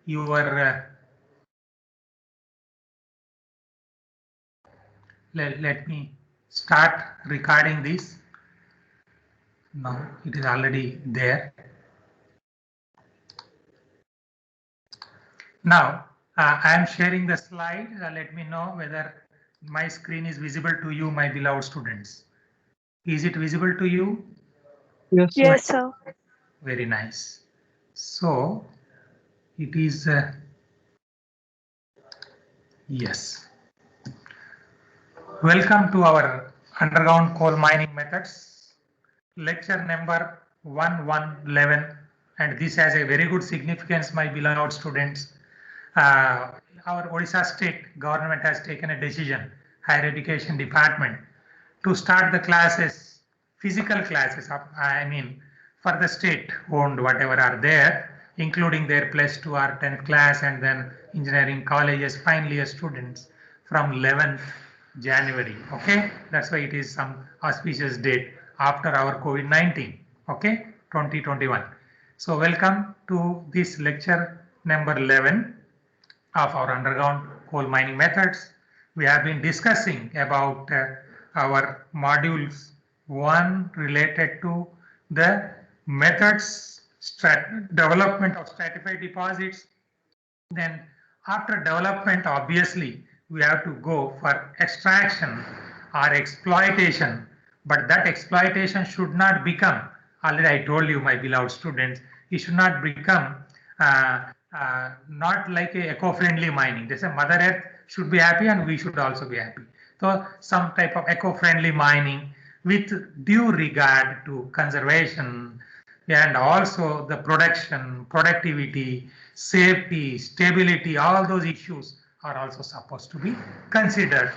your let me start recording this. Now it is already there. Now I am sharing the slide. Let me know whether my screen is visible to you, my beloved students. Is it visible to you? Yes, sir. Yes, sir. Very nice. So it is yes. Welcome to our underground coal mining methods lecture number 1111, and this has a very good significance, my beloved students. Our Odisha state government has taken a decision, higher education department, to start the classes, physical classes, I mean, for the state owned whatever are there, including their plus 2 or 10th class and then engineering colleges, final year students from 11th January. Okay, that's why it is some auspicious date after our COVID-19. Okay, 2021. So welcome to this lecture number 11 of our underground coal mining methods. We have been discussing about our modules 1 related to the methods development of stratified deposits. Then after development, obviously, we have to go for extraction or exploitation, but that exploitation should not become, already I told you, my beloved students, it should not become not like a eco-friendly mining. They say Mother Earth should be happy and we should also be happy. So some type of eco-friendly mining with due regard to conservation and also the production, productivity, safety, stability, all those issues are also supposed to be considered.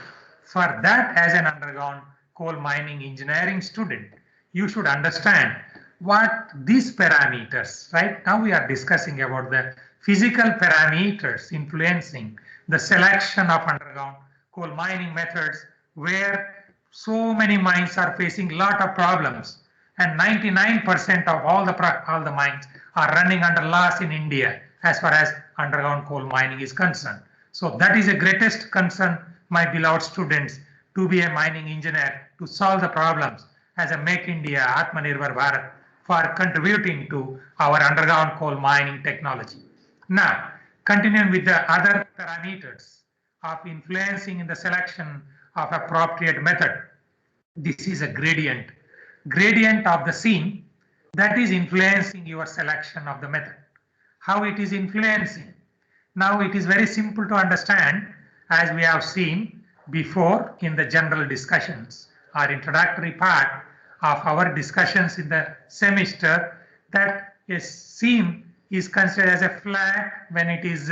For that, as an underground coal mining engineering student, you should understand what these parameters, right? Now we are discussing about the physical parameters influencing the selection of underground coal mining methods, where so many mines are facing a lot of problems, and 99% of all the mines are running under loss in India as far as underground coal mining is concerned. So that is the greatest concern, my beloved students, to be a mining engineer, to solve the problems as a Make India Atmanirbhar Bharat for contributing to our underground coal mining technology. Now, continuing with the other parameters of influencing in the selection of appropriate method. This is a gradient of the scene that is influencing your selection of the method. How it is influencing? Now it is very simple to understand, as we have seen before in the general discussions or introductory part of our discussions in the semester, that a seam is considered as a flat when it is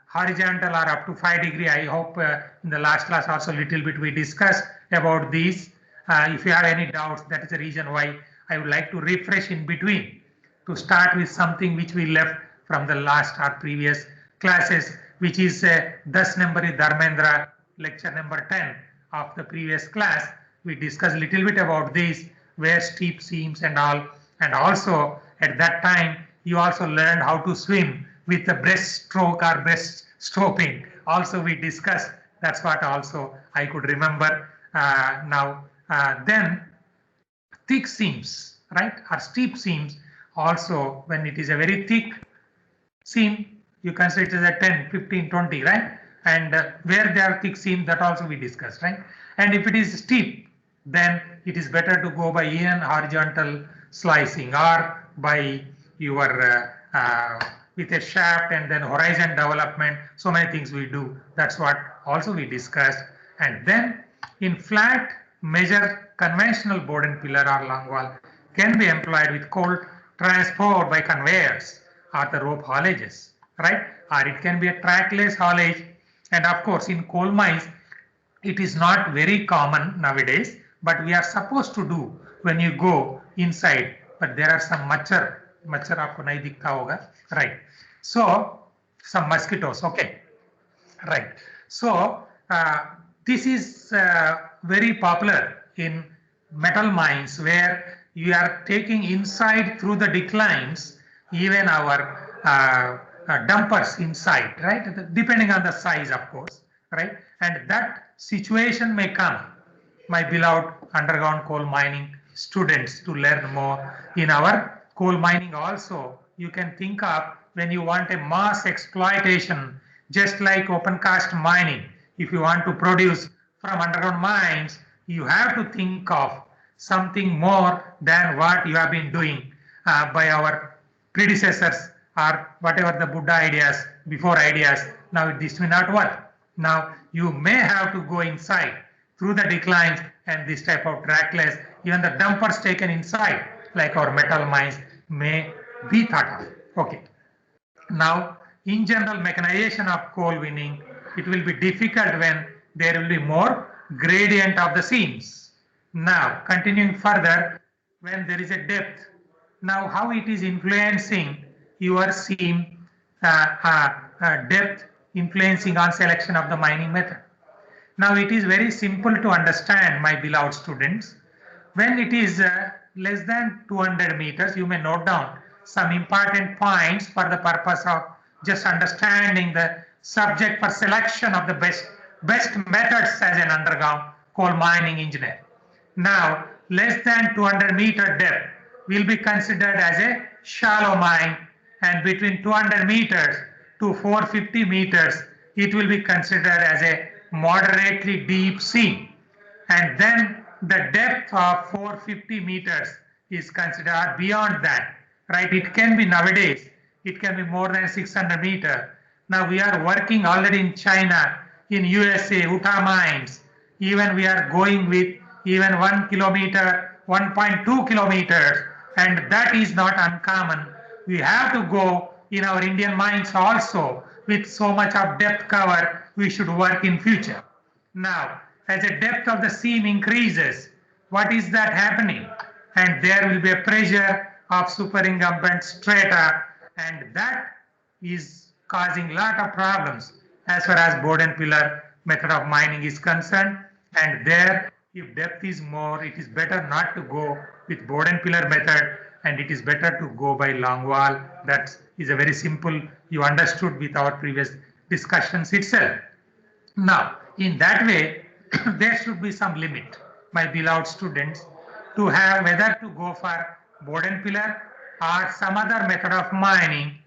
horizontal or up to 5 degree. I hope in the last class also a little bit we discussed about these. If you have any doubts, that is the reason why I would like to refresh in between, to start with something which we left from the last or previous classes, which is 10 number Dharmendra, lecture number 10 of the previous class. We discussed a little bit about this, where steep seams and all, and also at that time you also learned how to swim with the breaststroke or breast stroking. Also we discussed, that's what also I could remember now. Then thick seams, right, or steep seams, also when it is a very thick seam, you consider it as a 10, 15, 20, right? And where they are thick seam, that also we discussed, right? And if it is steep, then it is better to go by even horizontal slicing or by your with a shaft and then horizon development. So many things we do. That's what also we discussed. And then in flat measure, conventional board and pillar or long wall can be employed with coal transport by conveyors or the rope haulages, right? Or it can be a trackless haulage. And of course, in coal mines, it is not very common nowadays, but we are supposed to do when you go inside. But there are some machar आपको नहीं दिखता होगा, right? So some mosquitoes, okay, right? So this is very popular in metal mines, where you are taking inside through the declines, even our dumpers inside, right? Depending on the size, of course, right? And that situation may come, my beloved underground coal mining students, to learn more. In our coal mining also, you can think of when you want a mass exploitation, just like open cast mining, if you want to produce from underground mines, you have to think of something more than what you have been doing by our predecessors or whatever the Buddha ideas, before ideas. Now this may not work. Now you may have to go inside through the declines, and this type of trackless, even the dumpers taken inside, like our metal mines, may be thought of. Okay. Now, in general, mechanization of coal winning, it will be difficult when there will be more gradient of the seams. Now, continuing further, when there is a depth, now how it is influencing your seam depth, influencing on selection of the mining method. Now, it is very simple to understand, my beloved students. When it is less than 200 meters, you may note down some important points for the purpose of just understanding the subject for selection of the best methods as an underground coal mining engineer. Now, less than 200-meter depth will be considered as a shallow mine, and between 200 meters to 450 meters, it will be considered as a moderately deep seam. And then the depth of 450 meters is considered beyond that, right? It can be nowadays, it can be more than 600 meters. Now we are working already in China, in USA, Utah mines. Even we are going with even 1 kilometer, 1.2 kilometers, and that is not uncommon. We have to go in our Indian mines also with so much of depth cover. We should work in future. Now, as the depth of the seam increases, what is that happening? And there will be a pressure of superincumbent strata, and that is causing a lot of problems as far as board and pillar method of mining is concerned. And there, if depth is more, it is better not to go with board and pillar method, and it is better to go by long wall. That is a very simple, you understood with our previous discussions itself. Now, in that way, there should be some limit, my beloved students, to have whether to go for board and pillar or some other method of mining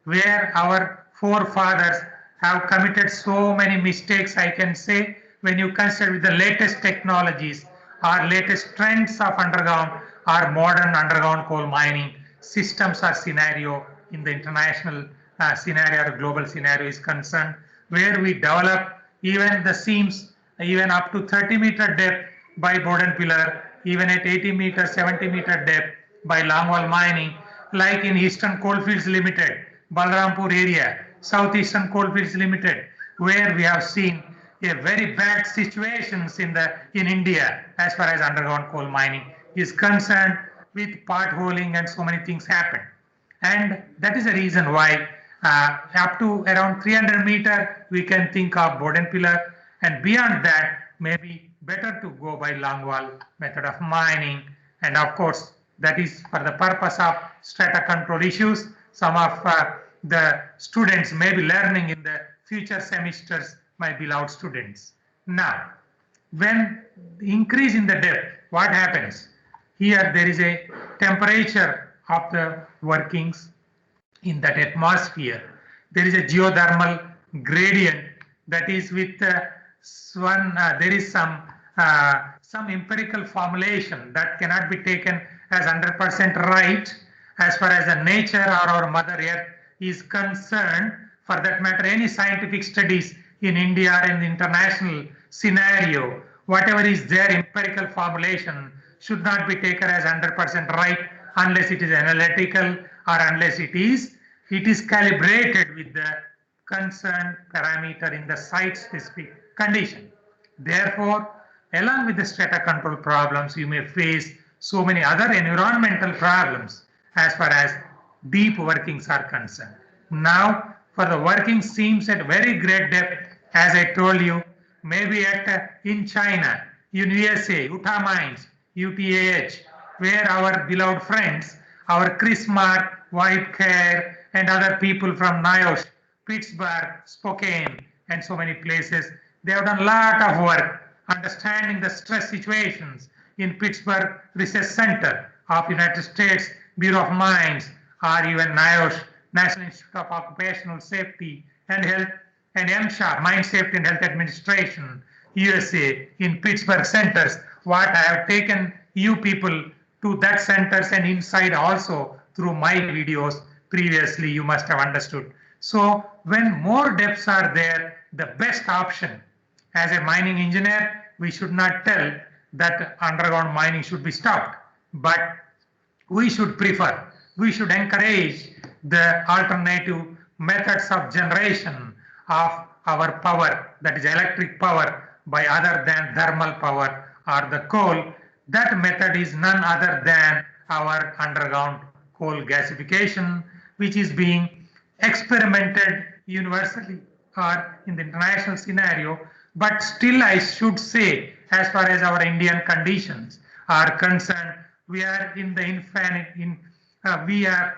where our forefathers have committed so many mistakes, I can say, when you consider the latest technologies or latest trends of underground or modern underground coal mining systems or scenario in the international scenario or global scenario is concerned, where we develop even the seams even up to 30-meter depth by board and pillar, even at 80-meter, 70-meter depth by longwall mining, like in Eastern Coalfields Limited, Balrampur area, Southeastern Coalfields Limited, where we have seen a very bad situations in India as far as underground coal mining is concerned, with potholing and so many things happen. And that is the reason why up to around 300 meter we can think of board and pillar, and beyond that maybe better to go by longwall method of mining. And of course that is for the purpose of strata control issues. Some of the students may be learning in the future semesters, my beloved students. Now, when increase in the depth, what happens? Here there is a temperature of the workings in that atmosphere. There is a geothermal gradient, that is with there is some empirical formulation that cannot be taken as 100% right as far as the nature or our Mother Earth is concerned. For that matter, any scientific studies in India and international scenario, whatever is their empirical formulation should not be taken as 100% right unless it is analytical or unless it is calibrated with the concerned parameter in the site-specific condition. Therefore, along with the strata control problems, you may face so many other environmental problems as far as deep workings are concerned. Now, for the working seams at very great depth, as I told you, maybe in China, in USA, Utah mines, UTAH, where our beloved friends, our Chris Mark, Whitecare, and other people from NIOSH, Pittsburgh, Spokane, and so many places. They have done a lot of work understanding the stress situations in Pittsburgh Research Center of United States Bureau of Mines, or even NIOSH, National Institute of Occupational Safety and Health, and MSHA, Mine Safety and Health Administration, USA, in Pittsburgh centers. What I have taken you people to that centers and inside also through my videos previously, you must have understood. So when more depths are there, the best option as a mining engineer, we should not tell that underground mining should be stopped, but we should prefer, we should encourage the alternative methods of generation of our power, that is electric power, by other than thermal power or the coal. That method is none other than our underground coal gasification, which is being experimented universally or in the international scenario. But still, I should say, as far as our Indian conditions are concerned, we are in the we are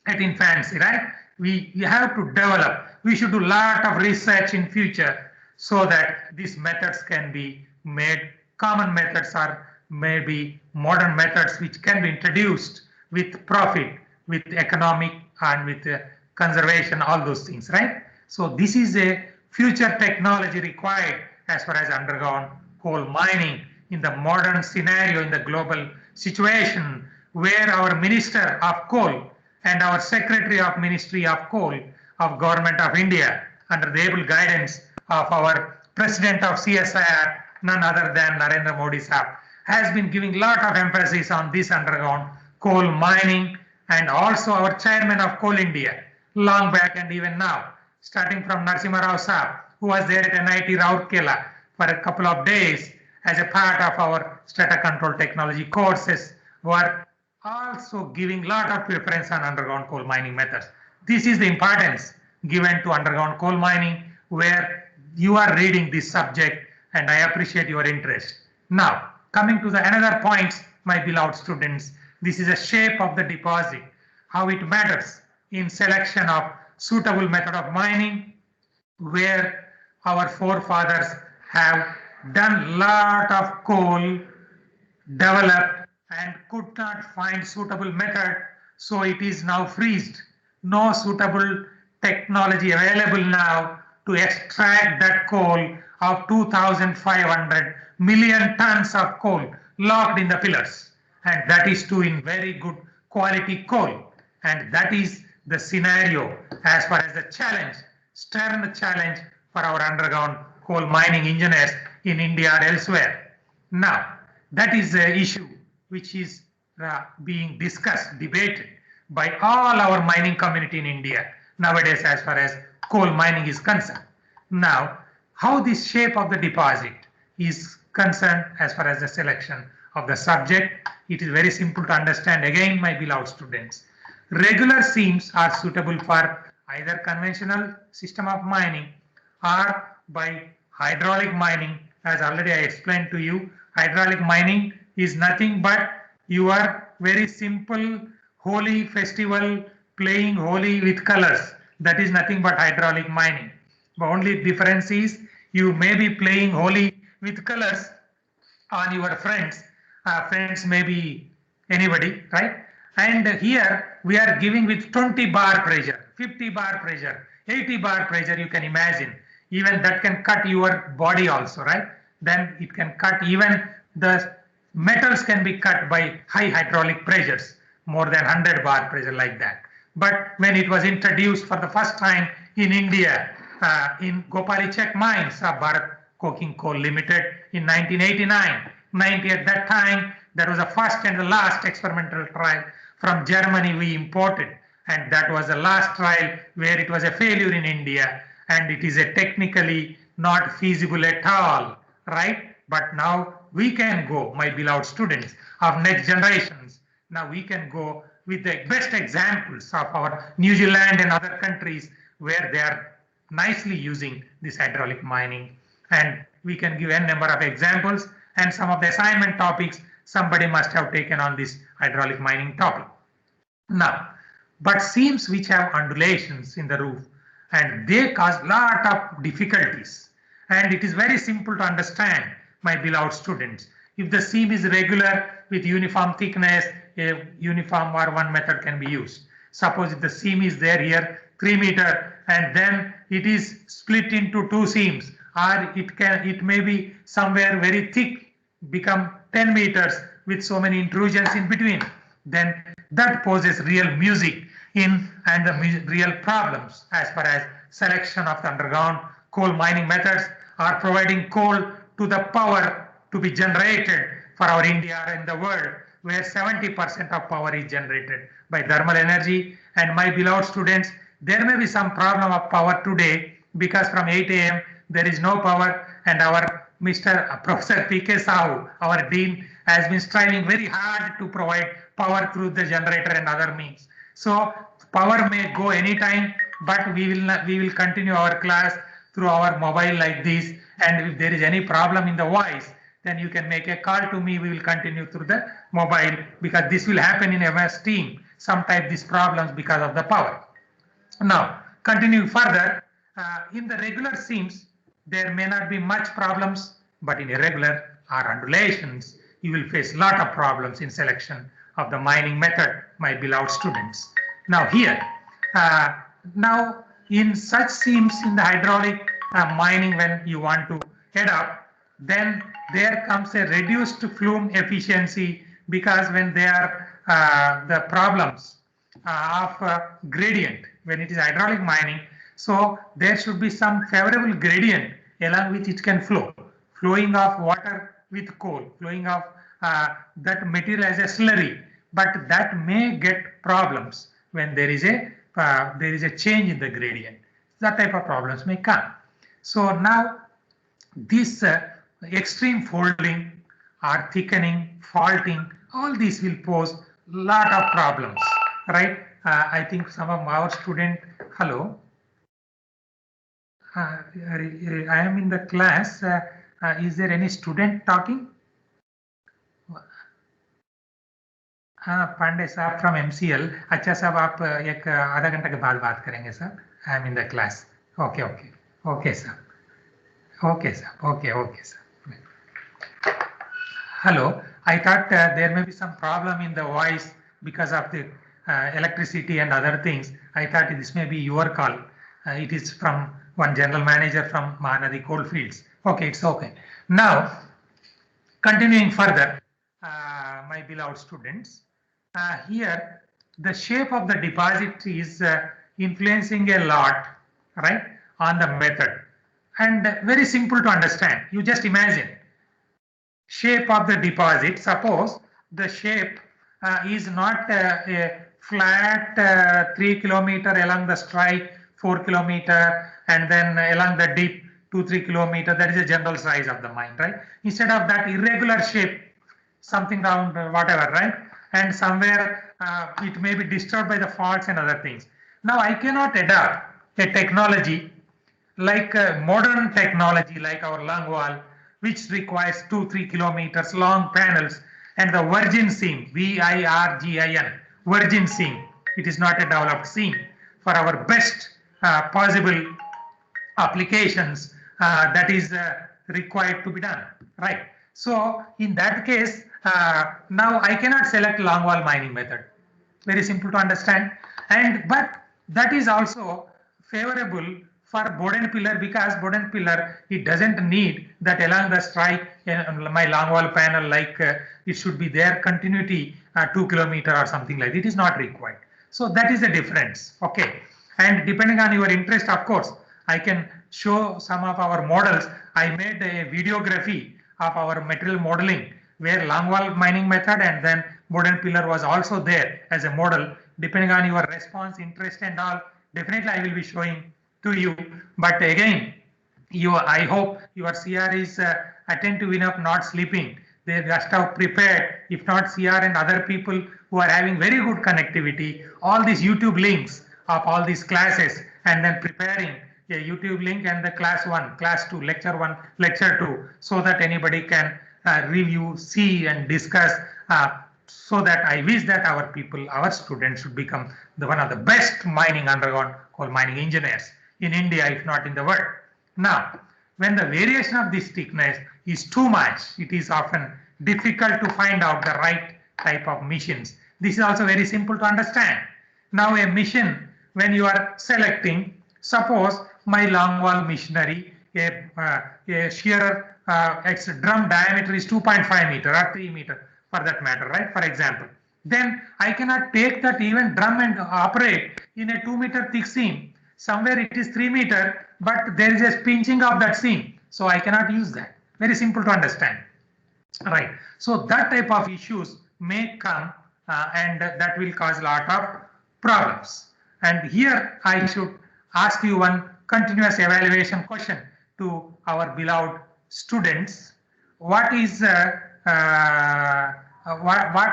at infancy, right? We have to develop. We should do a lot of research in future so that these methods can be made common methods, or maybe modern methods which can be introduced with profit, with economic and with conservation, all those things, right? So this is a future technology required as far as underground coal mining in the modern scenario, in the global situation, where our Minister of Coal and our Secretary of Ministry of Coal of Government of India, under the able guidance of our President of CSIR, none other than Narendra Modi Sahab, has been giving a lot of emphasis on this underground coal mining, and also our Chairman of Coal India, long back and even now, starting from Narasimha Rao Sahab, who was there at NIT Rourkela for a couple of days as a part of our strata control technology courses, were also giving a lot of preference on underground coal mining methods. This is the importance given to underground coal mining, where you are reading this subject, and I appreciate your interest. Now, coming to the another points, my beloved students, this is a shape of the deposit, how it matters in selection of suitable method of mining, where our forefathers have done lot of coal, developed, and could not find suitable method, so it is now freezed. No suitable technology available now to extract that coal of 2,500 million tons of coal locked in the pillars, and that is too in very good quality coal. And that is the scenario as far as the challenge, stern challenge for our underground coal mining engineers in India or elsewhere. Now, that is the issue which is being discussed, debated by all our mining community in India nowadays as far as coal mining is concerned. Now, how this shape of the deposit is concerned as far as the selection of the subject, it is very simple to understand. Again, my beloved students, regular seams are suitable for either conventional system of mining or by hydraulic mining. As already I explained to you, hydraulic mining is nothing but your very simple Holi festival, playing Holi with colors. That is nothing but hydraulic mining. The only difference is you may be playing Holi with colors on your friends. Friends may be anybody, right? And here we are giving with 20 bar pressure, 50 bar pressure, 80 bar pressure, you can imagine. Even that can cut your body also, right? Then it can cut, even the metals can be cut by high hydraulic pressures, more than 100 bar pressure like that. But when it was introduced for the first time in India, in Gopalichak mines of Bharat Coking Coal Limited in 1989, 90 at that time, that was the first and the last experimental trial from Germany we imported. And that was the last trial where it was a failure in India, and it is a technically not feasible at all, right? But now we can go, my beloved students of next generations, now we can go with the best examples of our New Zealand and other countries where they are nicely using this hydraulic mining. And we can give n number of examples, and some of the assignment topics somebody must have taken on this hydraulic mining topic. Now, but seams which have undulations in the roof, and they cause lot of difficulties. And it is very simple to understand, my beloved students. If the seam is regular with uniform thickness, a uniform or one method can be used. Suppose if the seam is there here 3 meter and then it is split into 2 seams, or it may be somewhere very thick, become 10 meters with so many intrusions in between, then that poses real music in and the real problems as far as selection of the underground coal mining methods or providing coal to the power to be generated for our India and the world, where 70% of power is generated by thermal energy. And my beloved students, there may be some problem of power today because from 8 a.m. there is no power, and our Mr. Professor P.K. Sahu, our Dean, has been striving very hard to provide power through the generator and other means. So power may go anytime, but we will continue our class through our mobile like this. And if there is any problem in the voice, then you can make a call to me. We will continue through the mobile, because this will happen in MS Team. Sometimes these problems because of the power. Now, continuing further, in the regular seams, there may not be much problems, but in irregular or undulations, you will face a lot of problems in selection of the mining method, my beloved students. Now here, now in such seams in the hydraulic mining, when you want to head up, then there comes a reduced flume efficiency, because when there are the problems of gradient, when it is hydraulic mining, so there should be some favorable gradient along which it can flow, flowing of water with coal, flowing of that material as a slurry, but that may get problems when there is a change in the gradient. That type of problems may come. So now this extreme folding or thickening, faulting, all these will pose lot of problems, right? I think some of our students, hello, I am in the class. Is there any student talking? Pandey साहब from MCL. अच्छा साहब, आप एक आधा घंटा के बाद बात करेंगे sir. I am in the class. Okay okay okay sir. Okay sir. Okay okay sir. Hello. I thought there may be some problem in the voice because of the electricity and other things. I thought this may be your call. It is from one general manager from Mahanadi Coalfields. Okay, it's okay. Now, continuing further, my beloved students, here the shape of the deposit is influencing a lot, right, on the method, and very simple to understand. You just imagine shape of the deposit. Suppose the shape is not a flat 3 kilometer along the strike, 4 kilometer, and then along the dip 2-3 kilometer. That is a general size of the mine, right? Instead of that irregular shape, something around whatever, right? And somewhere it may be disturbed by the faults and other things. Now I cannot adopt a technology like modern technology like our lung wall, which requires 2-3 kilometers long panels, and the virgin seam, VIRGIN, virgin seam. It is not a developed seam for our best possible applications that is required to be done, right? So in that case, now I cannot select long wall mining method. Very simple to understand. But that is also favorable for Boden pillar, because Boden pillar, it doesn't need that along the strike my long wall panel, like it should be there continuity 2 kilometer or something like that. It is not required. So that is the difference. Okay. And depending on your interest, of course, I can show some of our models. I made a videography of our material modeling where long wall mining method and then Boden pillar was also there as a model. Depending on your response, interest and all, definitely I will be showing to you. But again, I hope your CR is attentive enough, not sleeping. They just have prepared, if not CR and other people who are having very good connectivity, all these YouTube links of all these classes, and then preparing a YouTube link and the class 1, class 2, lecture 1, lecture 2, so that anybody can review, see and discuss so that I wish that our people, our students should become the one of the best mining underground coal mining engineers in India, if not in the world. Now, when the variation of this thickness is too much, it is often difficult to find out the right type of machines. This is also very simple to understand. Now a machine, when you are selecting, suppose my long wall machinery, a shearer, its drum diameter is 2.5 meter or 3 meter for that matter, right? For example, then I cannot take that even drum and operate in a 2 meter thick seam. Somewhere it is 3 meter, but there is a pinching of that seam. So I cannot use that. Very simple to understand. Right. So that type of issues may come and that will cause a lot of problems. And here I should ask you one continuous evaluation question to our beloved students. What is what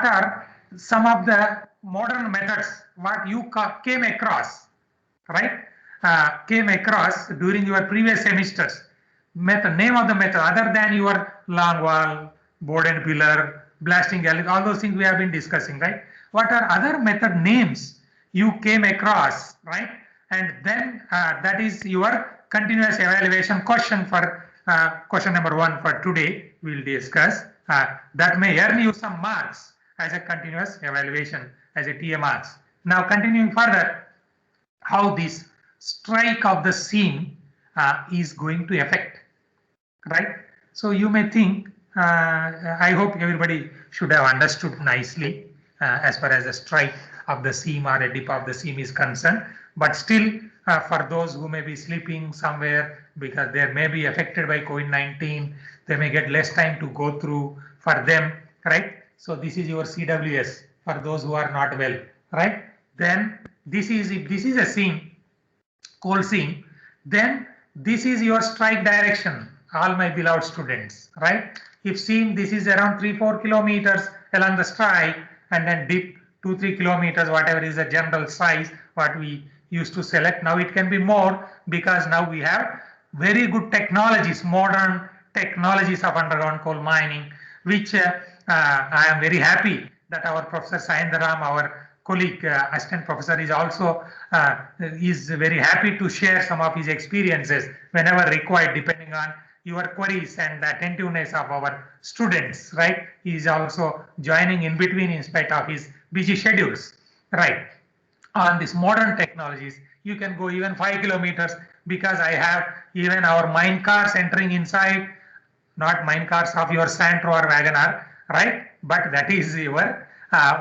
are some of the modern methods what you came across, right? Came across during your previous semesters? Method, name of the method other than your long wall, board and pillar, blasting gallery, all those things we have been discussing, right? What are other method names you came across, right? And then that is your continuous evaluation question for question number 1 for today. We'll discuss that may earn you some marks as a continuous evaluation as a TA marks. Now continuing further, how this strike of the seam is going to affect, right? So you may think, I hope everybody should have understood nicely as far as the strike of the seam or a dip of the seam is concerned, but still for those who may be sleeping somewhere because they may be affected by COVID-19, they may get less time to go through for them, right? So this is your CWS for those who are not well, right? Then this is, if this is a seam, coal seam, then this is your strike direction, all my beloved students, right? If seam, this is around 3-4 kilometers along the strike and then dip 2-3 kilometers, whatever is the general size, what we used to select. Now it can be more because now we have very good technologies, modern technologies of underground coal mining, which I am very happy that our Professor Sayendaram, our colleague, assistant professor, is also is very happy to share some of his experiences whenever required, depending on your queries and the attentiveness of our students, right? He is also joining in between in spite of his busy schedules, right? On these modern technologies, you can go even 5 kilometers because I have even our mine cars entering inside, not mine cars of your Santro or Wagoner, right? But that is your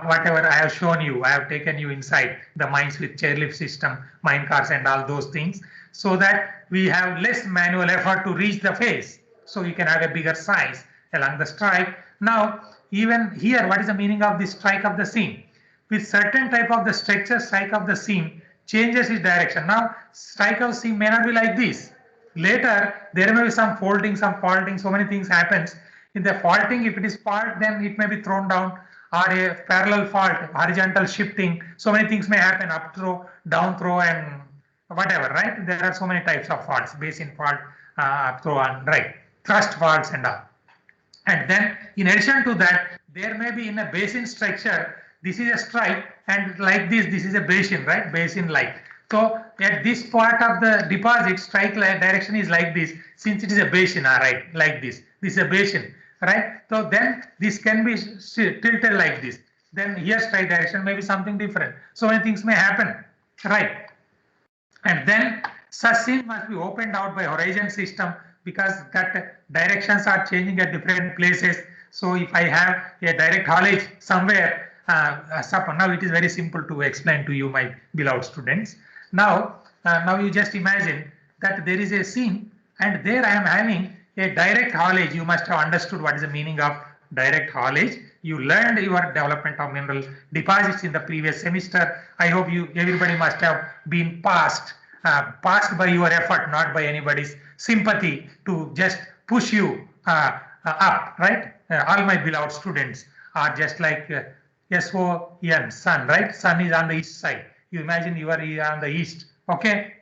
whatever I have shown you. I have taken you inside the mines with chairlift system, mine cars and all those things, so that we have less manual effort to reach the face. So you can have a bigger size along the strike. Now, even here, what is the meaning of this strike of the seam? With certain type of the structure, strike of the seam changes its direction. Now, strike of seam may not be like this. Later, there may be some folding, some faulting, so many things happens. In the faulting, if it is fault, then it may be thrown down, or a parallel fault, horizontal shifting. So many things may happen, up throw, down throw, and whatever, right? There are so many types of faults, basin fault, up throw, and right, thrust faults and all. And then in addition to that, there may be in a basin structure, this is a strike, and like this is a basin, right? Basin like. So at this part of the deposit, strike direction is like this, since it is a basin, all right, like this. This is a basin, right? So then this can be tilted like this. Then here strike direction may be something different. So many things may happen, right? And then such seam must be opened out by horizon system because that directions are changing at different places. So if I have a direct haulage somewhere, now it is very simple to explain to you, my beloved students. Now you just imagine that there is a seam and there I am having a direct haulage. You must have understood what is the meaning of direct haulage. You learned your development of mineral deposits in the previous semester. I hope everybody must have been passed by your effort, not by anybody's sympathy to just push you up, right? All my beloved students are just like SON, sun, right? Sun is on the east side. You imagine you are on the east, okay?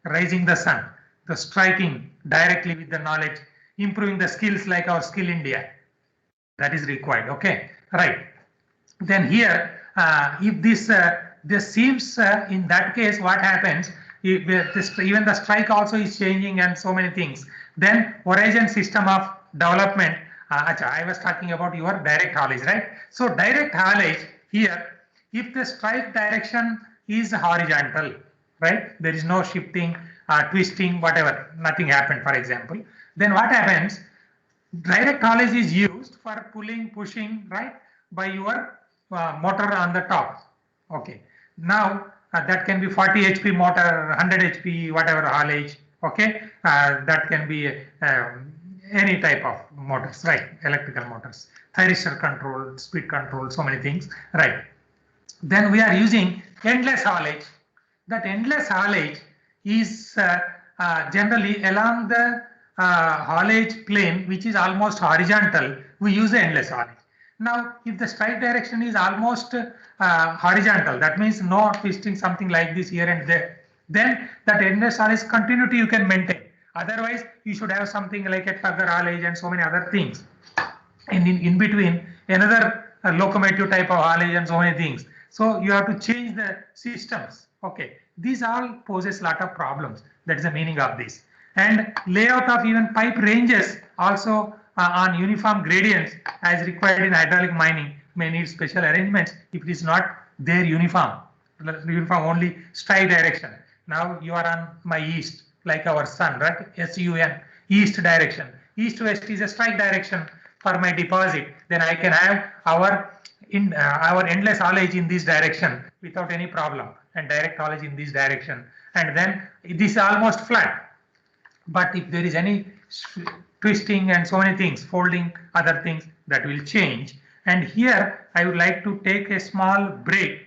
Raising the sun, the striking directly with the knowledge, improving the skills like our Skill India. That is required, okay? Right. Then here, if this seems in that case, what happens? If even the strike also is changing and so many things. Then horizon system of development. I was talking about your direct haulage, right? So direct haulage here, if the strike direction is horizontal, right? There is no shifting, twisting, whatever, nothing happened, for example. Then what happens? Direct haulage is used for pulling, pushing, right, by your motor on the top. Okay. Now that can be 40 HP motor, 100 HP, whatever haulage. Okay. That can be any type of motors, right? Electrical motors, thyristor control, speed control, so many things, right? Then we are using endless haulage. That endless haulage is generally along the haulage plane, which is almost horizontal. We use the endless haulage. Now, if the strike direction is almost horizontal, that means no twisting, something like this here and there, then that endless haulage continuity you can maintain. Otherwise, you should have something like a tugger haulage and so many other things. And in between, another locomotive type of haulage and so many things. So you have to change the systems. Okay, these all poses a lot of problems. That is the meaning of this. And layout of even pipe ranges also on uniform gradients as required in hydraulic mining may need special arrangements if it is not their uniform only strike direction. Now you are on my east, like our sun, right? SUN, east direction. East west is a strike direction for my deposit. Then I can have our endless haulage in this direction without any problem, and direct haulage in this direction. And then this is almost flat. But if there is any twisting and so many things, folding, other things, that will change. And here I would like to take a small break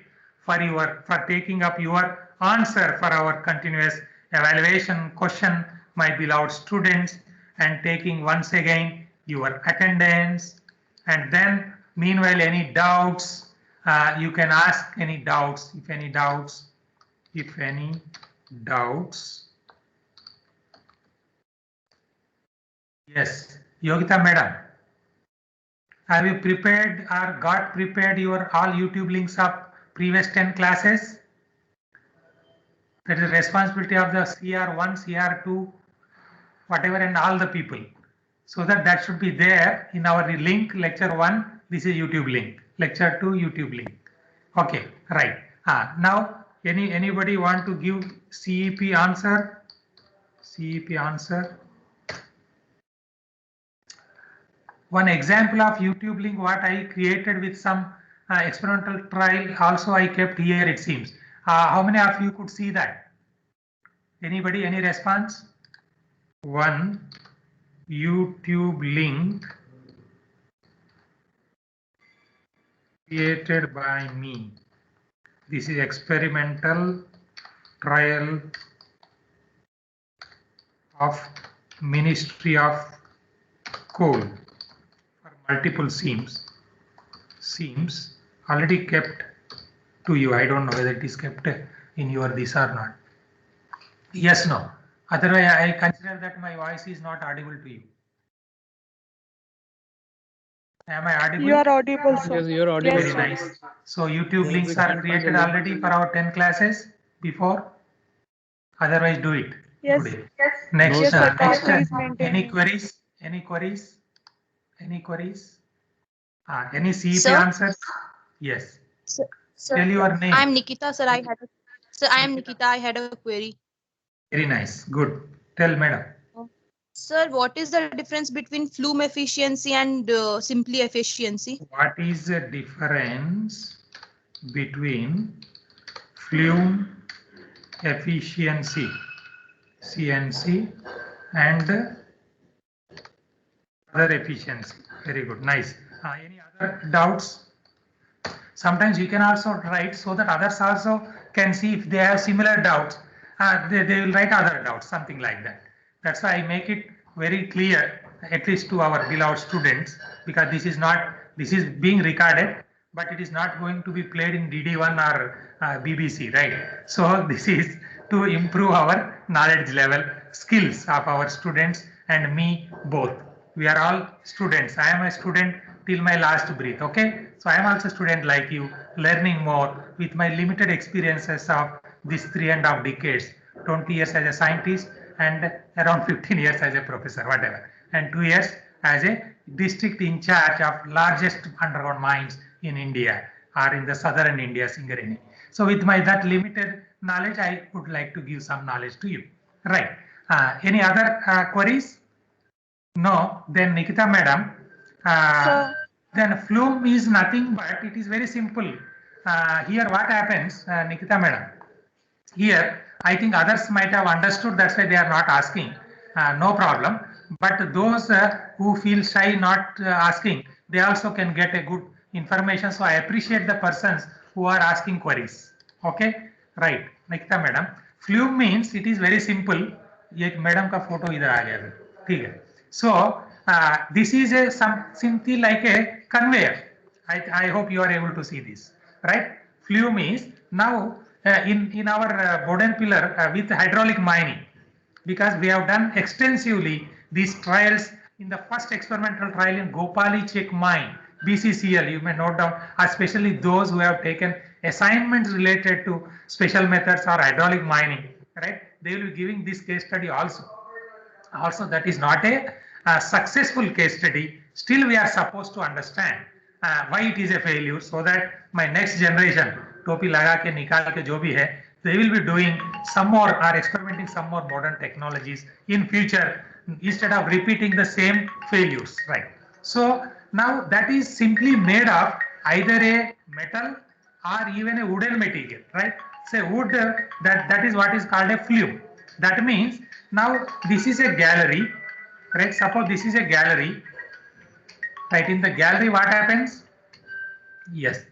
for taking up your answer for our continuous evaluation question, my beloved students, and taking once again your attendance. And then meanwhile, any doubts, you can ask any doubts, if any doubts. Yes, Yogita madam, have you prepared or got prepared your all YouTube links of previous 10 classes? That is responsibility of the CR1, CR2, whatever, and all the people. So that should be there in our link, lecture 1, this is YouTube link, lecture 2, YouTube link. Okay, right. Now, anybody want to give CEP answer? CEP answer. One example of YouTube link what I created with some experimental trial also I kept here, it seems. How many of you could see that? Anybody, any response? One YouTube link created by me. This is experimental trial of Ministry of Coal for multiple seams already kept to you. I don't know whether it is kept in your this or not. Yes, no. Otherwise, I consider that my voice is not audible to you. Am I audible? You are audible, sir. Yes, you are audible. Very nice. So YouTube links are created already for our 10 classes before. Otherwise, do it Yes. today. Next, Yes, sir. next. Please maintain. Any queries? Any queries? Any queries? Any CEP Sir? answers? Yes. Sir, Tell your name. I am Nikita, sir. I am Nikita. I had a query. Very nice. Good. Tell madam. Sir, what is the difference between flume efficiency and simply efficiency? What is the difference between flume efficiency, CNC, and other efficiency? Very good. Nice. Any other doubts? Sometimes you can also write so that others also can see if they have similar doubts. They will write other doubts, something like that. That's why I make it very clear, at least to our beloved students, because this is being recorded, but it is not going to be played in DD1 or BBC, right? So this is to improve our knowledge level, skills of our students and me both. We are all students. I am a student till my last breath. Okay, so I am also student like you, learning more with my limited experiences of these 3.5 decades, 20 years as a scientist and around 15 years as a professor, whatever, and 2 years as a district in charge of largest underground mines in India or in the southern India, Singareni. So with my that limited knowledge, I would like to give some knowledge to you. Right. Any other queries? No. Then Nikita madam, Sir. then flume is nothing but it is very simple. Here what happens, Nikita madam? Here, I think others might have understood, that's why they are not asking. No problem. But those who feel shy not asking, they also can get a good information. So I appreciate the persons who are asking queries. Okay, right. Nikita madam, flume means it is very simple. ये madam का photo इधर आ गया है, ठीक है. So this is a simply like a conveyor. I hope you are able to see this, right? Flume is now in our Boden pillar with hydraulic mining, because we have done extensively these trials in the first experimental trial in Gopali Check mine, BCCL, you may note down, especially those who have taken assignments related to special methods or hydraulic mining, right? They will be giving this case study also. Also, that is not a successful case study. Still, we are supposed to understand why it is a failure, so that my next generation, टोपी लगा के निकाल के जो भी है, they will be doing some more or experimenting some more modern technologies in future instead of repeating the same failures, right? So now that is simply made of either a metal or even a wooden material, right? Say wood, that is what is called a flume. That means now this is a gallery, right? Suppose this is a gallery, right? In the gallery, what happens? Yes,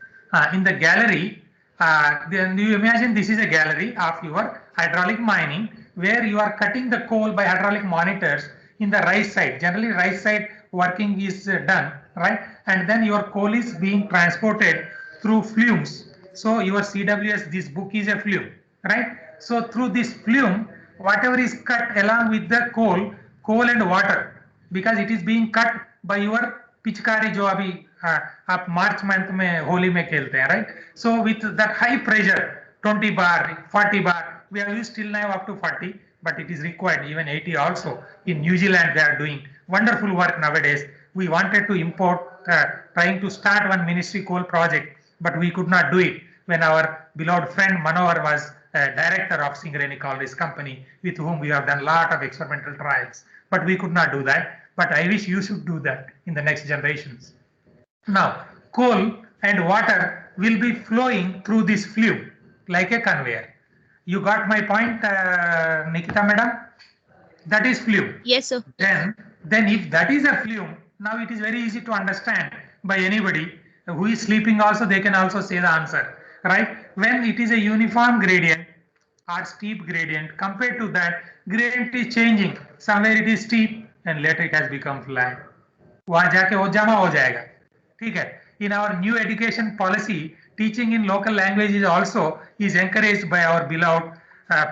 in the gallery, then you imagine this is a gallery of your hydraulic mining, where you are cutting the coal by hydraulic monitors in the right side. Generally, right side working is done, right? And then your coal is being transported through flumes. So your CWS, this book is a flume, right? So through this flume, whatever is cut along with the coal and water, because it is being cut by your पिचकारी जो अभी आप March month में होली में खेलते हैं, right? So with that high pressure, 20 bar, 40 bar, we have used till now up to 40, but it is required even 80 also. In New Zealand, they are doing wonderful work nowadays. We wanted to import, trying to start one ministry coal project, but we could not do it when our beloved friend Manohar was director of Singareni College company, with whom we have done a lot of experimental trials, but we could not do that. But I wish you should do that in the next generations. Now, coal and water will be flowing through this flume like a conveyor. You got my point, Nikita madam? That is flume. Yes, sir. Then if that is a flume, now it is very easy to understand by anybody who is sleeping also, they can also say the answer, right? When it is a uniform gradient or steep gradient, compared to that, gradient is changing. Somewhere it is steep and later it has become flat. वहां जाके वो जमा हो जाएगा, ठीक है? In our new education policy, teaching in local language is also encouraged by our beloved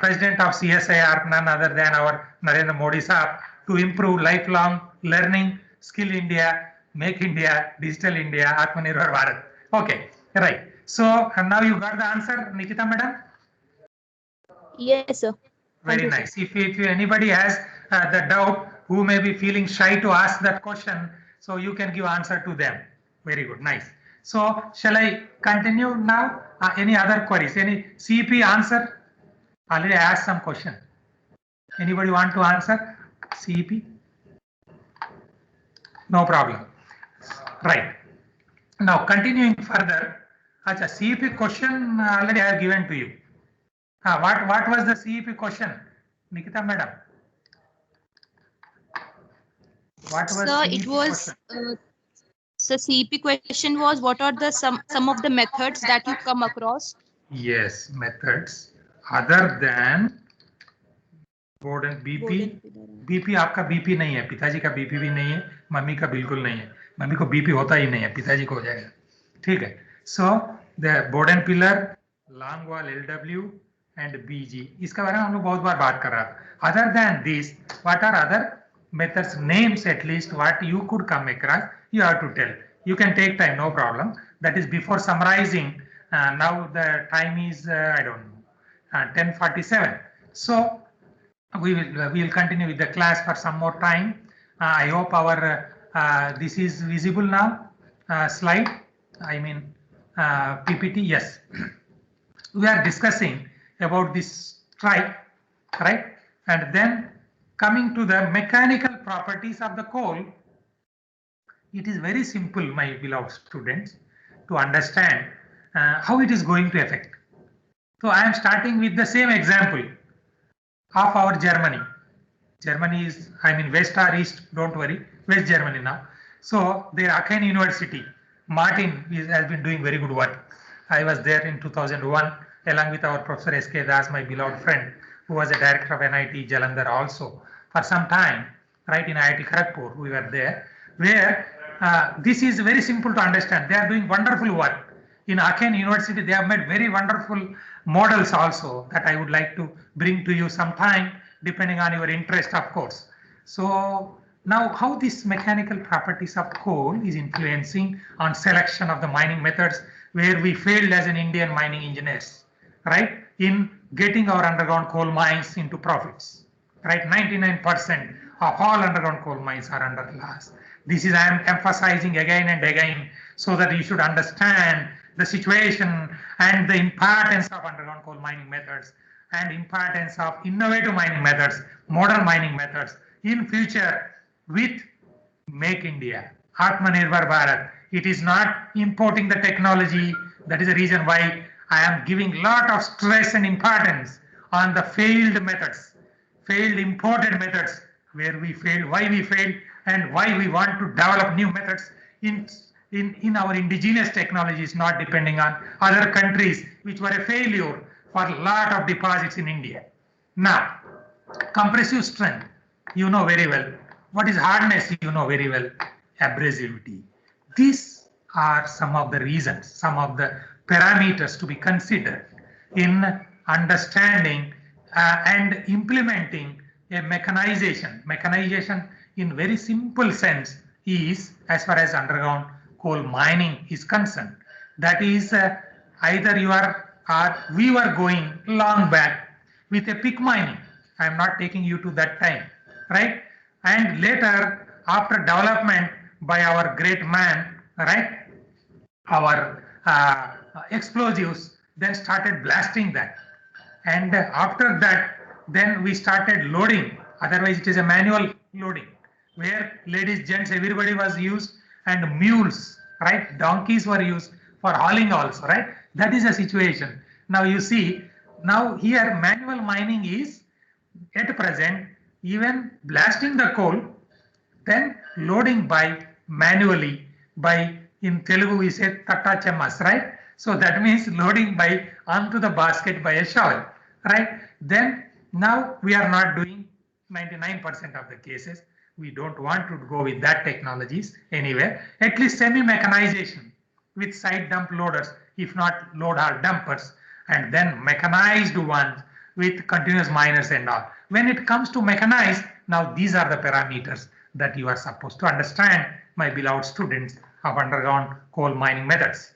President of CSIR, none other than our Narendra Modi Saab, to improve lifelong learning, skill India, make India, digital India, Atmanirbhar Bharat. Okay, right. So now you got the answer, Nikita madam? Yes, sir. Very nice. If anybody has the doubt, who may be feeling shy to ask that question, so you can give answer to them. Very good, nice. So shall I continue now? Any other queries? Any CEP answer? Already I asked some question. Anybody want to answer? CEP? No problem. Right. Now continuing further. Acha, CEP question already I have given to you. What was the CEP question, Nikita madam? What was Sir, CEP it was question? so CEP question was, what are the some of the methods that you come across? Yes, methods other than Boden BP. BP आपका BP नहीं है, पिताजी का BP भी नहीं है, mummy का बिल्कुल नहीं है. मम्मी को BP होता ही नहीं है, पिताजी को हो जाएगा. ठीक है. So the Boden pillar, long wall LW and BG. इसका बारे में हम लोग बहुत बार बात कर रहा था. Other than this, what are other methods, names at least, what you could come across, you have to tell. You can take time, no problem. That is before summarizing. Now the time is, I don't know, 10:47. So we will continue with the class for some more time. I hope our this is visible now. Slide, I mean PPT. Yes, we are discussing about this strike, right? And then coming to the mechanical properties of the coal, it is very simple, my beloved students, to understand how it is going to affect. So I am starting with the same example of our Germany. Germany is, I mean, West or East, don't worry, West Germany now. So their Aachen University, Martin has been doing very good work. I was there in 2001 along with our Professor S.K. Das, my beloved friend, who was a director of NIT Jalandhar also for some time, right, in IIT Kharagpur, we were there, where this is very simple to understand. They are doing wonderful work. In Aachen University, they have made very wonderful models also that I would like to bring to you sometime, depending on your interest, of course. So now how these mechanical properties of coal is influencing on selection of the mining methods, where we failed as an Indian mining engineers, right, in getting our underground coal mines into profits, right? 99% of all underground coal mines are under loss. This is I am emphasizing again and again so that you should understand the situation and the importance of underground coal mining methods and importance of innovative mining methods, modern mining methods in future with Make India, Atmanirbhar Bharat. It is not importing the technology. That is the reason why I am giving lot of stress and importance on the failed methods, failed imported methods, where we failed, why we failed, and why we want to develop new methods in our indigenous technologies, not depending on other countries which were a failure for a lot of deposits in India. Now, compressive strength, you know very well. What is hardness, you know very well. Abrasivity. These are some of the reasons, some of the parameters to be considered in understanding and implementing a mechanization. Mechanization in very simple sense is, as far as underground coal mining is concerned, that is either you are or we were going long back with a pick mining. I am not taking you to that time, right? And later, after development by our great man, right, our explosives, then started blasting that. And after that, then we started loading. Otherwise, it is a manual loading, where ladies, gents, everybody was used, and mules, right? Donkeys were used for hauling also, right? That is a situation. Now you see, now here manual mining is at present even blasting the coal, then loading by manually by, in Telugu we say tatta chammas, right? So that means loading by onto the basket by a shovel, right? Then now we are not doing 99% of the cases. We don't want to go with that technologies anyway. At least semi-mechanization with side dump loaders, if not load hall dumpers, and then mechanized ones with continuous miners and all. When it comes to mechanized, now these are the parameters that you are supposed to understand, my beloved students of underground coal mining methods.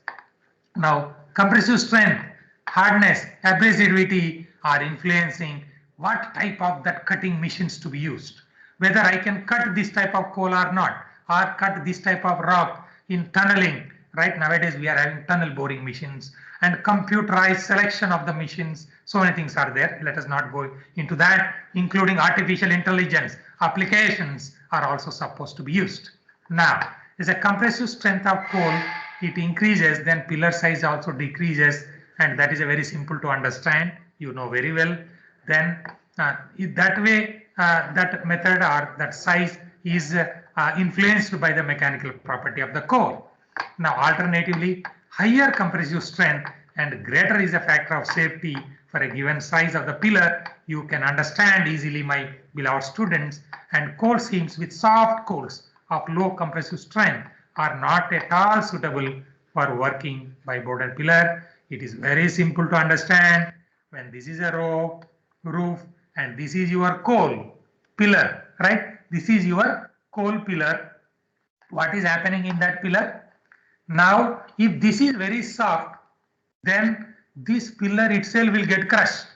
Now, compressive strength, hardness, abrasivity are influencing what type of that cutting machines to be used. Whether I can cut this type of coal or not, or cut this type of rock in tunneling. Right nowadays we are having tunnel boring machines and computerized selection of the machines. So many things are there. Let us not go into that, including artificial intelligence. Applications are also supposed to be used. Now, as a compressive strength of coal, it increases, then pillar size also decreases, and that is a very simple to understand. You know very well. Then that way, that method or that size is influenced by the mechanical property of the coal. Now, alternatively, higher compressive strength and greater is a factor of safety for a given size of the pillar. You can understand easily, my beloved students, and coal seams with soft coals of low compressive strength are not at all suitable for working by boarded pillar. It is very simple to understand. When this is a roof and this is your coal pillar, right? This is your coal pillar. What is happening in that pillar? Now, if this is very soft, then this pillar itself will get crushed.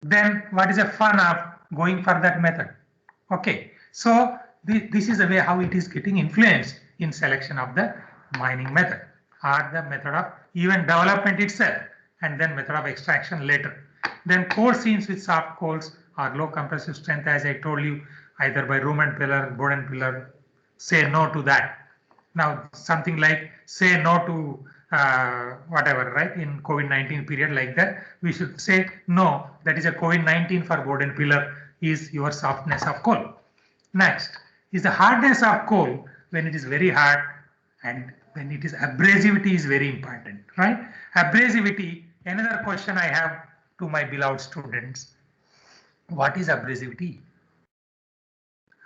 Then what is the fun of going for that method? Okay, so this is the way how it is getting influenced in selection of the mining method or the method of even development itself, and then method of extraction later. Then coal seams with soft coals or low compressive strength, as I told you, either by Roman pillar, Boden pillar, say no to that. Now something like say no to whatever, right? In COVID-19 period like that, we should say no, that is a COVID-19 for Boden pillar is your softness of coal. Next is the hardness of coal when it is very hard, and when it is abrasivity is very important, right? Abrasivity, another question I have to my beloved students. What is abrasivity?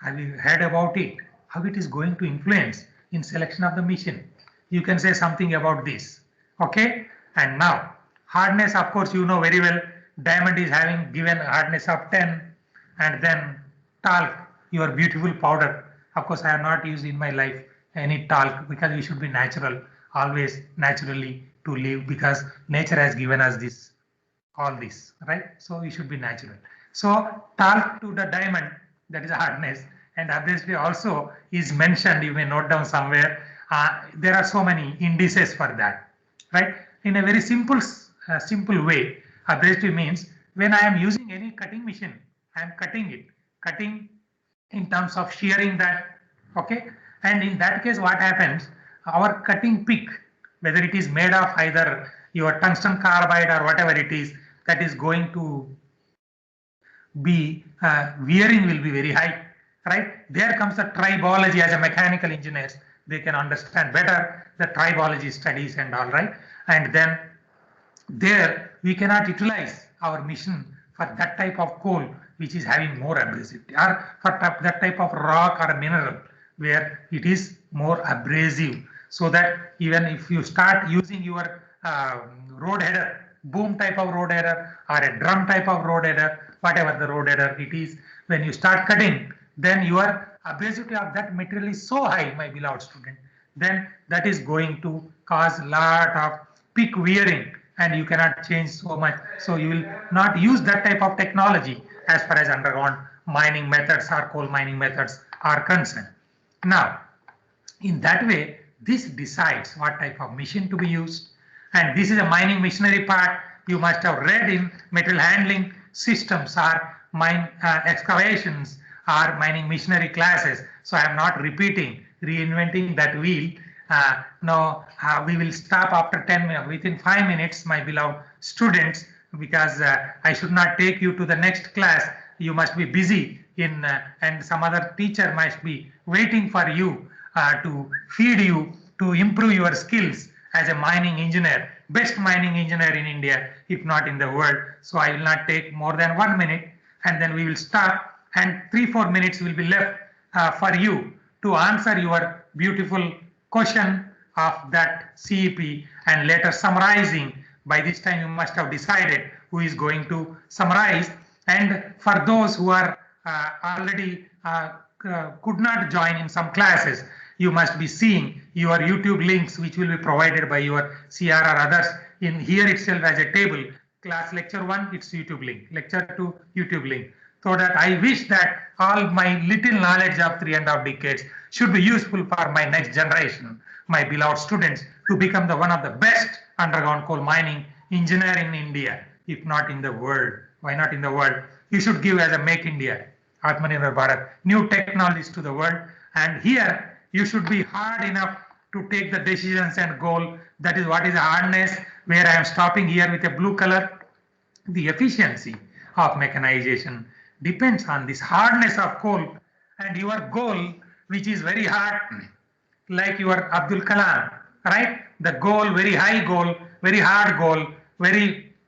Have you heard about it? How it is going to influence in selection of the machine? You can say something about this. Okay. And now hardness, of course, you know very well, diamond is having given hardness of 10, and then talc, your beautiful powder. Of course, I have not used in my life any talc because we should be natural, always naturally to live, because nature has given us this, all this, right? So we should be natural. So talc to the diamond, that is hardness, and abrasivity also is mentioned. You may note down somewhere. There are so many indices for that, right? In a very simple way, abrasivity means when I am using any cutting machine, I am cutting in terms of shearing that, okay? And in that case, what happens? Our cutting pick, whether it is made of either your tungsten carbide or whatever it is, that is going to be wearing will be very high, right? There comes the tribology. As a mechanical engineers, they can understand better the tribology studies and all, right? And then there we cannot utilize our machine for that type of coal which is having more abrasivity, or for that type of rock or mineral where it is more abrasive, so that even if you start using your road header, boom type of road header or a drum type of road header, whatever the road header it is, when you start cutting, then your abrasivity of that material is so high, my beloved student, then that is going to cause lot of pick wearing, and you cannot change so much. So you will not use that type of technology as far as underground mining methods or coal mining methods are concerned. Now, in that way, this decides what type of machine to be used. And this is a mining machinery part. You must have read in material handling systems or mine excavations or mining machinery classes. So I am not reinventing that wheel. Now we will stop after 10 minutes, within 5 minutes, my beloved students, because I should not take you to the next class. You must be busy in, and some other teacher must be waiting for you to feed you, to improve your skills as a mining engineer, best mining engineer in India, if not in the world. So I will not take more than 1 minute, and then we will start, and 3-4 minutes will be left for you to answer your beautiful question of that CEP, and later summarizing. By this time you must have decided who is going to summarize. And for those who are already could not join in some classes, you must be seeing your YouTube links, which will be provided by your CR or others in here itself as a table. Class lecture 1, it's YouTube link. Lecture 2, YouTube link. So that I wish that all my little knowledge of 3.5 decades should be useful for my next generation, my beloved students, to become the one of the best underground coal mining engineer in India, if not in the world. Why not in the world? You should give as a Make India, Atmanirbhar Bharat, new technologies to the world. And here you should be hard enough to take the decisions and goal. That is what is hardness, where I am stopping here with a blue color. The efficiency of mechanization depends on this hardness of coal, and your goal, which is very hard, like your Abdul Kalam, right? The goal, very high goal, very hard goal,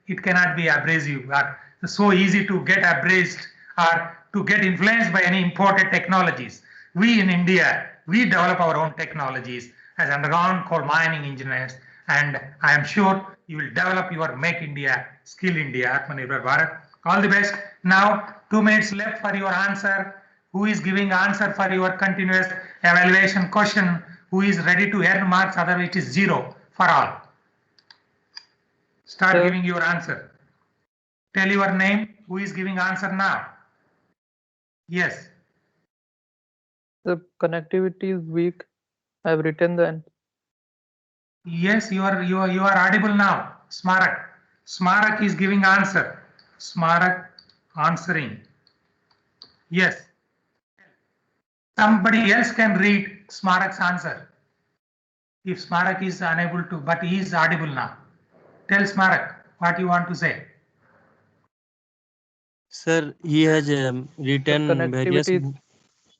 it cannot be abrasive or so easy to get abrased or to get influenced by any imported technologies. We in India, we develop our own technologies as underground coal mining engineers, and I am sure you will develop your Make India, Skill India, Atmanirbhar Bharat. All the best. Now 2 minutes left for your answer. Who is giving answer for your continuous evaluation question? who is ready to earn marks, otherwise it is 0 for all. Start Sir. giving your answer. Tell your name, who is giving answer now? Yes. The connectivity is weak. I've written the answer. Yes, you are audible now. Smarak. Smarak is giving answer. Smarak answering. Yes. Somebody else can read Smarak's answer. If Smarak is unable to, but he is audible now. Tell Smarak what you want to say. Sir, he has written various. connectivity is-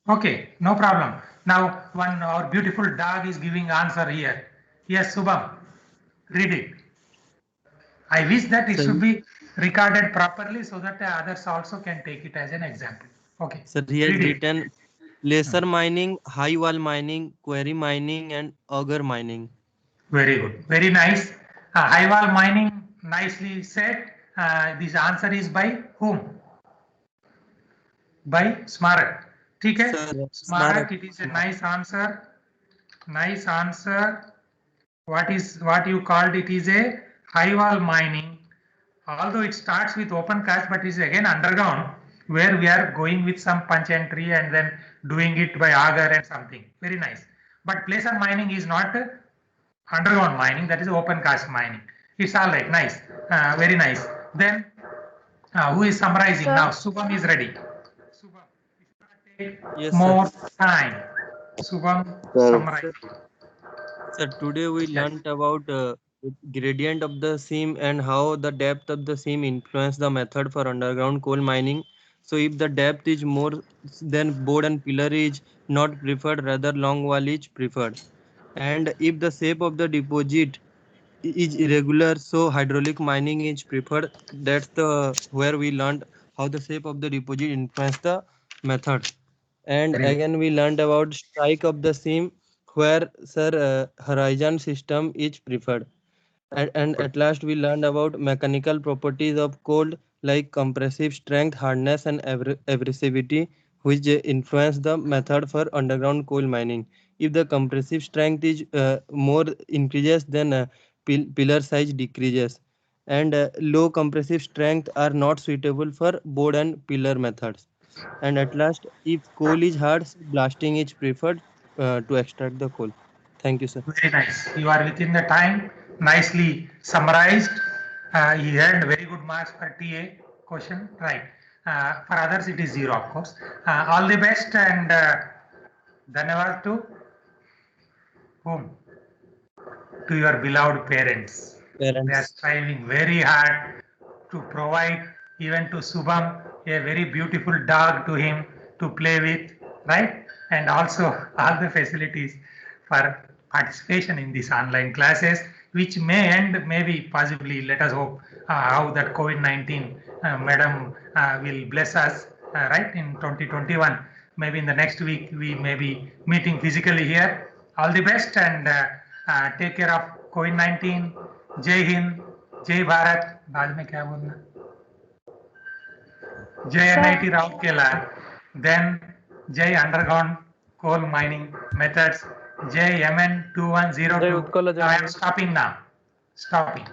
Okay, no problem. Now, our beautiful dog is giving answer here. Yes, Subham, read it. I wish that it Sir. should be recorded properly so that others also can take it as an example. Okay. Sir, he has read it. written placer mining, high wall mining, query mining, and auger mining. Very good. Very nice. High wall mining, nicely said. This answer is by whom? By Smarak. Okay. Sir, Smarak, it is a nice answer. Nice answer. What you called it is a high wall mining. Although it starts with open cast, but is again underground, where we are going with some punch entry and then doing it by auger and something. Very nice. But placer mining is not underground mining, that is open cast mining. It's all right. Nice. Very nice. Then who is summarizing Sir. now? Subham is ready. Subham, we should not take Yes, more sir. time. Subham, Sir. summarize. Sir, today we Yes. learnt about gradient of the seam and how the depth of the seam influence the method for underground coal mining. So if the depth is more, then board and pillar is not preferred, rather long wall is preferred. And if the shape of the deposit is irregular, so hydraulic mining is preferred. That's the where we learned how the shape of the deposit influence the method. And Very good. again we learned about strike of the seam, where sir horizon system is preferred. And at last we learned about mechanical properties of coal, like compressive strength, hardness, and abrasivity, which influence the method for underground coal mining. If the compressive strength is more increases, then pillar size decreases, and low compressive strength are not suitable for board and pillar methods. And at last, if coal is hard, blasting is preferred to extract the coal. Thank you, sir. Very nice. You are within the time. Nicely summarized. You earned very good marks for TA question. Right. For others, it is 0, of course. All the best and dhanyavad to whom? To your beloved parents. They are Parents. striving very hard to provide even to Subham a very beautiful dog to him to play with, right? And also all the facilities for participation in these online classes, which may end maybe possibly, let us hope, how that COVID-19 madam will bless us, right, in 2021. Maybe in the next week we may be meeting physically here. All the best and take care of COVID-19. जय हिंद, जय भारत. बाद में क्या बोलना? जय NIT Rourkela. Then जय underground coal mining methods. जय MN 2102. Jai Utkala I am Jai. stopping now. Stopping.